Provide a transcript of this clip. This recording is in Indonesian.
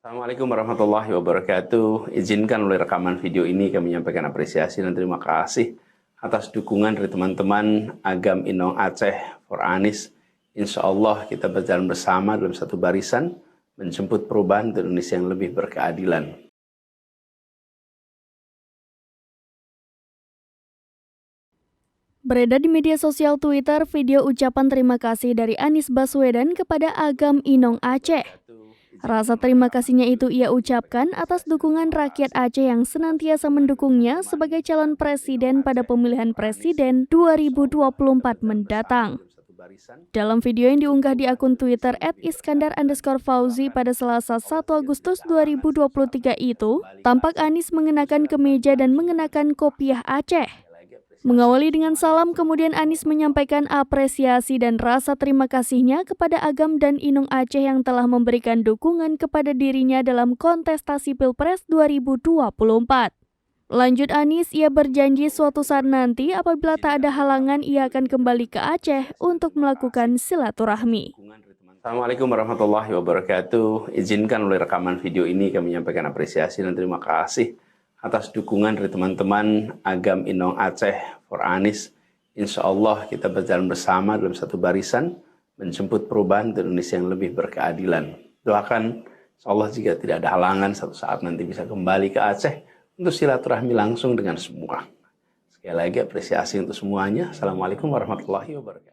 Assalamualaikum warahmatullahi wabarakatuh. Izinkan oleh rekaman video ini kami menyampaikan apresiasi dan terima kasih atas dukungan dari teman-teman Agam Inong Aceh for Anies. Insya Allah kita berjalan bersama dalam satu barisan menjemput perubahan untuk Indonesia yang lebih berkeadilan. Beredar di media sosial Twitter video ucapan terima kasih dari Anies Baswedan kepada Agam Inong Aceh. Rasa terima kasihnya itu ia ucapkan atas dukungan rakyat Aceh yang senantiasa mendukungnya sebagai calon presiden pada pemilihan presiden 2024 mendatang. Dalam video yang diunggah di akun Twitter @iskandar_fauzi pada Selasa 1 Agustus 2023 itu, tampak Anies mengenakan kemeja dan mengenakan kopiah Aceh. Mengawali dengan salam, kemudian Anies menyampaikan apresiasi dan rasa terima kasihnya kepada Agam dan Inong Aceh yang telah memberikan dukungan kepada dirinya dalam kontestasi Pilpres 2024. Lanjut Anies, ia berjanji suatu saat nanti apabila tak ada halangan ia akan kembali ke Aceh untuk melakukan silaturahmi. Assalamualaikum warahmatullahi wabarakatuh. Izinkan oleh rekaman video ini kami menyampaikan apresiasi dan terima kasih atas dukungan dari teman-teman Agam Inong Aceh for Anies. Insya Allah kita berjalan bersama dalam satu barisan menjemput perubahan untuk Indonesia yang lebih berkeadilan. Doakan insya Allah jika tidak ada halangan satu saat nanti bisa kembali ke Aceh untuk silaturahmi langsung dengan semua. Sekali lagi apresiasi untuk semuanya. Assalamualaikum warahmatullahi wabarakatuh.